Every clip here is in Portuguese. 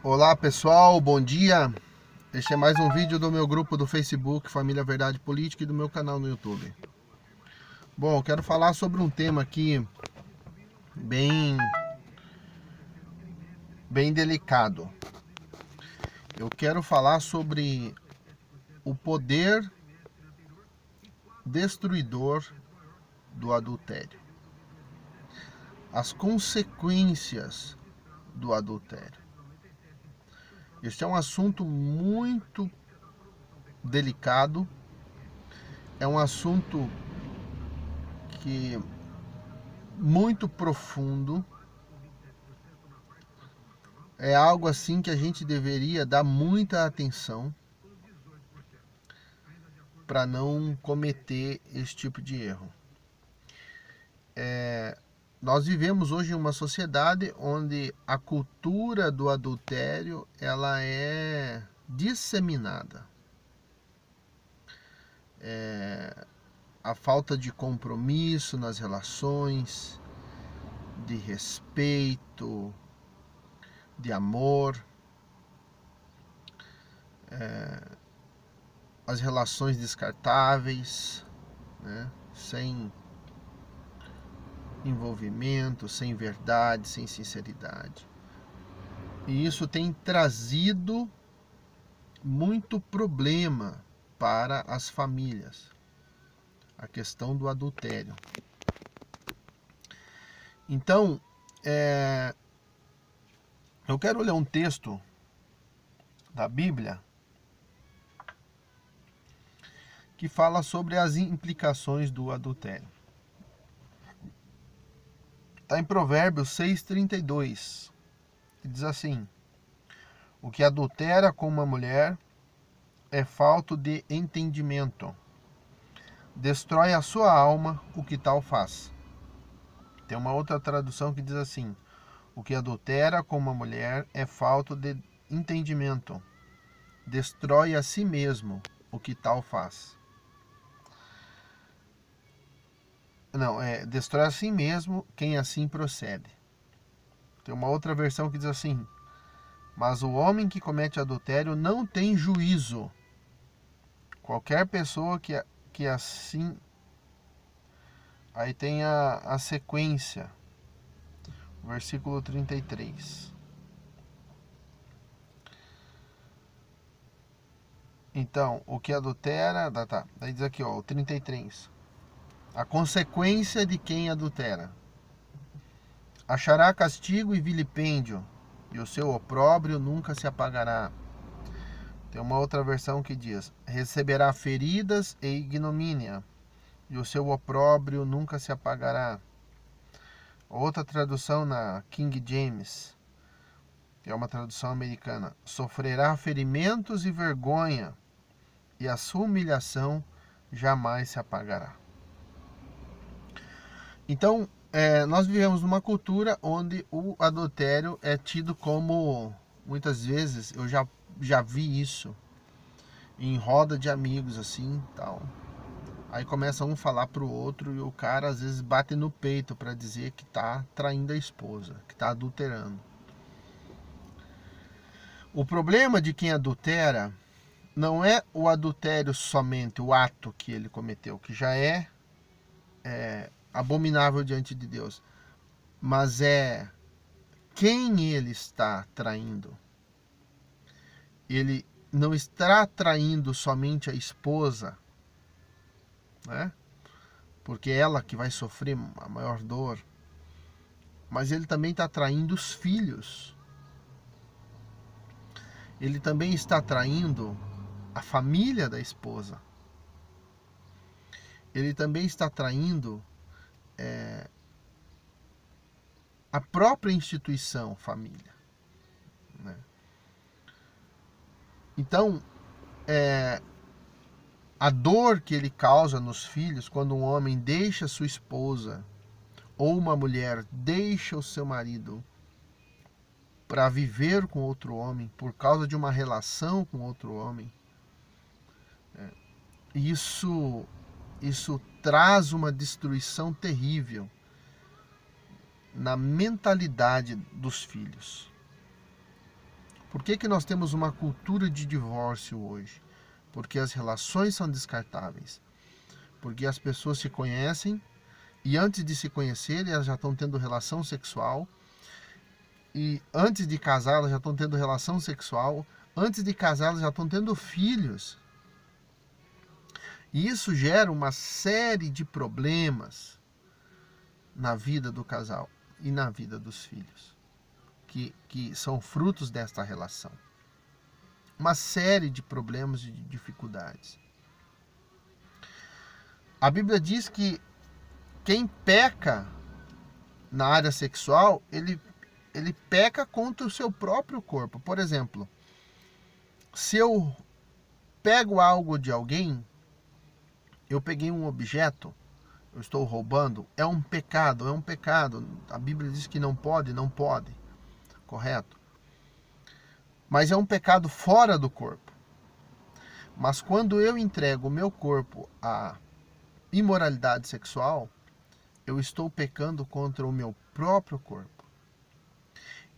Olá pessoal, bom dia. Este é mais um vídeo do meu grupo do Facebook Família Verdade Política e do meu canal no YouTube. Bom, eu quero falar sobre um tema aqui bem, bem delicado. Eu quero falar sobre o poder destruidor do adultério, as consequências do adultério. Este é um assunto muito delicado, é um assunto que muito profundo. É algo assim que a gente deveria dar muita atenção para não cometer esse tipo de erro. Nós vivemos hoje em uma sociedade onde a cultura do adultério ela é disseminada. A falta de compromisso nas relações, de respeito, de amor, as relações descartáveis, né? Sem envolvimento, sem verdade, sem sinceridade. E isso tem trazido muito problema para as famílias, a questão do adultério. Então, eu quero ler um texto da Bíblia que fala sobre as implicações do adultério. Está em Provérbios 6,32, que diz assim: o que adultera com uma mulher é falto de entendimento. Destrói a sua alma o que tal faz. Tem uma outra tradução que diz assim: o que adultera com uma mulher é falta de entendimento. Destrói a si mesmo o que tal faz. Não, destrói a si mesmo quem assim procede. Tem uma outra versão que diz assim: mas o homem que comete adultério não tem juízo. Qualquer pessoa que assim. Aí tem a sequência, versículo 33. Então, o que adultera. Tá, daí diz aqui, ó, o 33. A consequência de quem adultera: achará castigo e vilipêndio, e o seu opróbrio nunca se apagará. Tem uma outra versão que diz: receberá feridas e ignomínia, e o seu opróbrio nunca se apagará. Outra tradução na King James, que é uma tradução americana: sofrerá ferimentos e vergonha, e a sua humilhação jamais se apagará. Então, nós vivemos numa cultura onde o adultério é tido como, muitas vezes, eu já vi isso em roda de amigos assim, tal. Aí começa um falar pro outro e o cara às vezes bate no peito para dizer que tá traindo a esposa, que tá adulterando. O problema de quem adultera não é o adultério somente, o ato que ele cometeu, que já é abominável diante de Deus, mas é quem ele está traindo. Ele não está traindo somente a esposa, né? Porque é ela que vai sofrer a maior dor, mas ele também está traindo os filhos. Ele também está traindo a família da esposa. Ele também está traindo a própria instituição família, né? Então, a dor que ele causa nos filhos quando um homem deixa sua esposa ou uma mulher deixa o seu marido para viver com outro homem por causa de uma relação com outro homem, isso traz uma destruição terrível na mentalidade dos filhos. Por que nós temos uma cultura de divórcio hoje? Porque as relações são descartáveis. Porque as pessoas se conhecem e antes de se conhecerem elas já estão tendo relação sexual. E antes de casar elas já estão tendo relação sexual. Antes de casar elas já estão tendo filhos. E isso gera uma série de problemas na vida do casal e na vida dos filhos, que são frutos desta relação. Uma série de problemas e de dificuldades. A Bíblia diz que quem peca na área sexual, ele peca contra o seu próprio corpo. Por exemplo, se eu pego algo de alguém, eu peguei um objeto, eu estou roubando, é um pecado, é um pecado. A Bíblia diz que não pode, não pode, correto? Mas é um pecado fora do corpo. Mas quando eu entrego o meu corpo à imoralidade sexual, eu estou pecando contra o meu próprio corpo.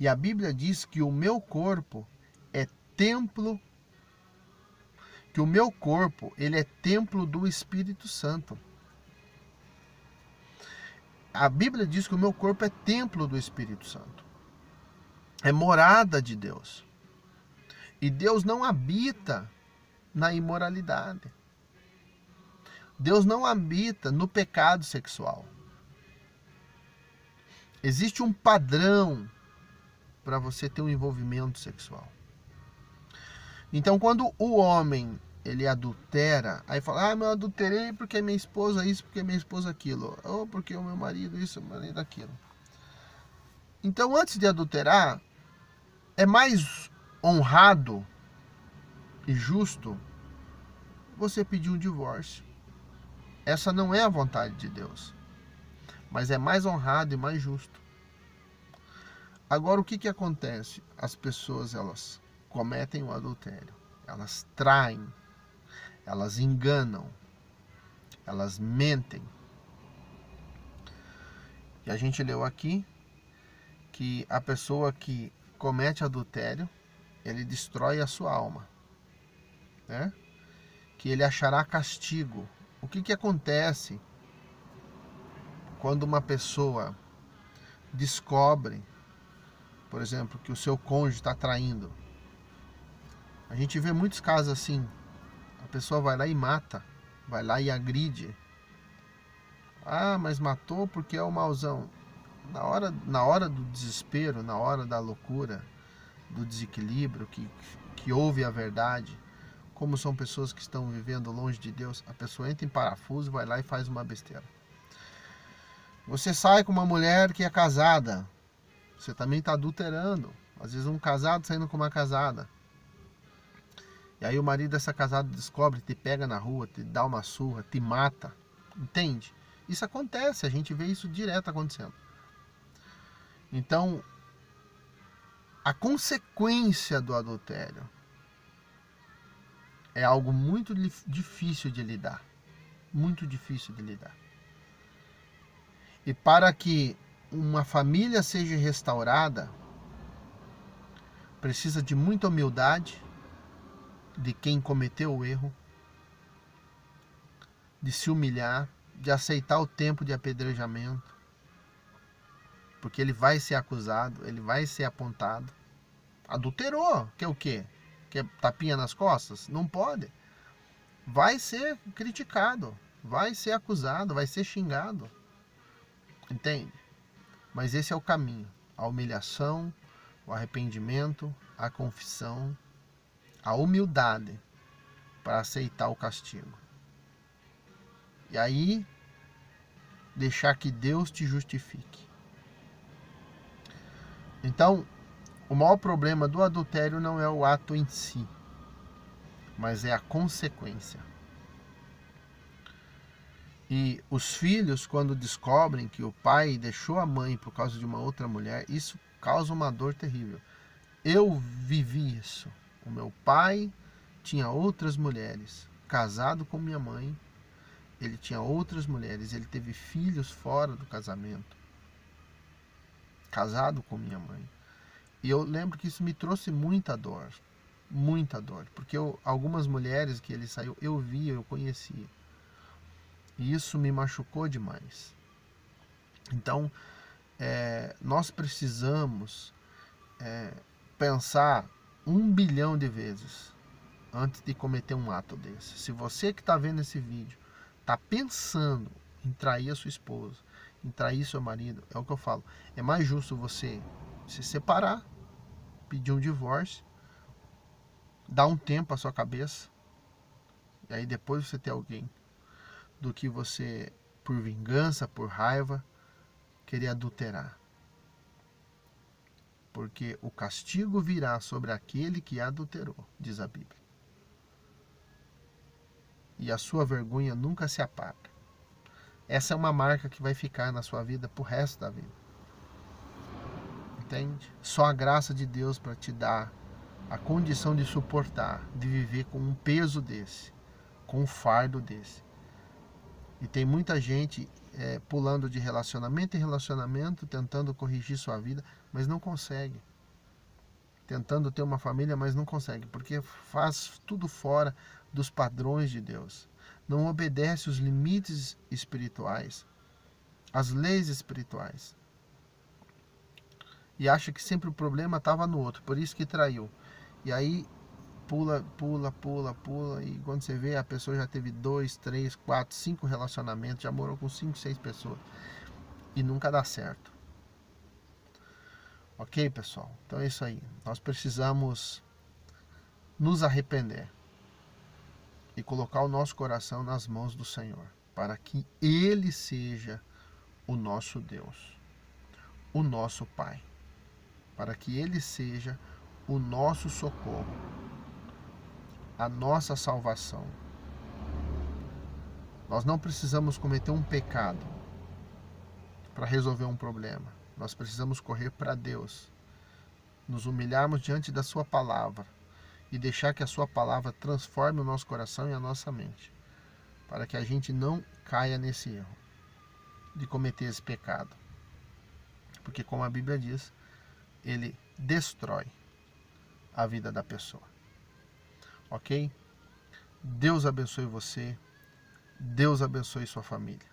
E a Bíblia diz que o meu corpo é templo, que o meu corpo, ele é templo do Espírito Santo. A Bíblia diz que o meu corpo é templo do Espírito Santo. É morada de Deus. E Deus não habita na imoralidade. Deus não habita no pecado sexual. Existe um padrão para você ter um envolvimento sexual. Então, quando o homem ele adultera, aí fala, eu adulterei porque minha esposa isso, porque minha esposa aquilo, ou porque o meu marido isso, o meu marido aquilo. Então, antes de adulterar, é mais honrado e justo você pedir um divórcio. Essa não é a vontade de Deus, mas é mais honrado e mais justo. Agora, o que acontece? As pessoas, elas cometem o adultério, elas traem, elas enganam, elas mentem. E a gente leu aqui que a pessoa que comete adultério, ele destrói a sua alma, né? Que ele achará castigo. O que acontece quando uma pessoa descobre, por exemplo, que o seu cônjuge está traindo? A gente vê muitos casos assim. A pessoa vai lá e mata, vai lá e agride. Mas matou porque é o mauzão. Na hora do desespero, na hora da loucura, do desequilíbrio, que ouve a verdade, como são pessoas que estão vivendo longe de Deus, a pessoa entra em parafuso, vai lá e faz uma besteira. Você sai com uma mulher que é casada, você também está adulterando. Às vezes um casado saindo com uma casada. E aí o marido dessa casada descobre, te pega na rua, te dá uma surra, te mata. Entende? Isso acontece, a gente vê isso direto acontecendo. Então, a consequência do adultério é algo muito difícil de lidar. Muito difícil de lidar. E para que uma família seja restaurada, precisa de muita humildade de quem cometeu o erro, de se humilhar, de aceitar o tempo de apedrejamento, porque ele vai ser acusado, ele vai ser apontado. Adulterou, quer o quê? Quer tapinha nas costas? Não pode. Vai ser criticado, vai ser acusado, vai ser xingado. Entende? Mas esse é o caminho. A humilhação, o arrependimento, a confissão, a humildade para aceitar o castigo. E aí, deixar que Deus te justifique. Então, o maior problema do adultério não é o ato em si, mas é a consequência. E os filhos, quando descobrem que o pai deixou a mãe por causa de uma outra mulher, isso causa uma dor terrível. Eu vivi isso. O meu pai tinha outras mulheres, casado com minha mãe, ele tinha outras mulheres, ele teve filhos fora do casamento, casado com minha mãe. E eu lembro que isso me trouxe muita dor, porque algumas mulheres que ele saiu, eu via, eu conhecia. E isso me machucou demais. Então, nós precisamos pensar 1 bilhão de vezes antes de cometer um ato desse. Se você que está vendo esse vídeo está pensando em trair a sua esposa, em trair seu marido, é o que eu falo, é mais justo você se separar, pedir um divórcio, dar um tempo à sua cabeça, e aí depois você ter alguém, do que você, por vingança, por raiva, querer adulterar. Porque o castigo virá sobre aquele que adulterou, diz a Bíblia. E a sua vergonha nunca se apaga. Essa é uma marca que vai ficar na sua vida pro resto da vida. Entende? Só a graça de Deus para te dar a condição de suportar, de viver com um peso desse, com um fardo desse. E tem muita gente pulando de relacionamento em relacionamento, tentando corrigir sua vida, mas não consegue. Tentando ter uma família, mas não consegue, porque faz tudo fora dos padrões de Deus. Não obedece os limites espirituais, as leis espirituais. E acha que sempre o problema estava no outro, por isso que traiu. E aí pula, e quando você vê, a pessoa já teve 2, 3, 4, 5 relacionamentos, já morou com 5, 6 pessoas e nunca dá certo. Ok, pessoal? Então é isso aí. Nós precisamos nos arrepender e colocar o nosso coração nas mãos do Senhor, para que Ele seja o nosso Deus, o nosso Pai, para que Ele seja o nosso socorro, a nossa salvação. Nós não precisamos cometer um pecado para resolver um problema. Nós precisamos correr para Deus, nos humilharmos diante da Sua palavra e deixar que a Sua palavra transforme o nosso coração e a nossa mente, para que a gente não caia nesse erro de cometer esse pecado. Porque, como a Bíblia diz, ele destrói a vida da pessoa. Ok? Deus abençoe você, Deus abençoe sua família.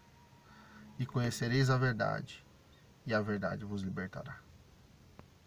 E conhecereis a verdade, e a verdade vos libertará.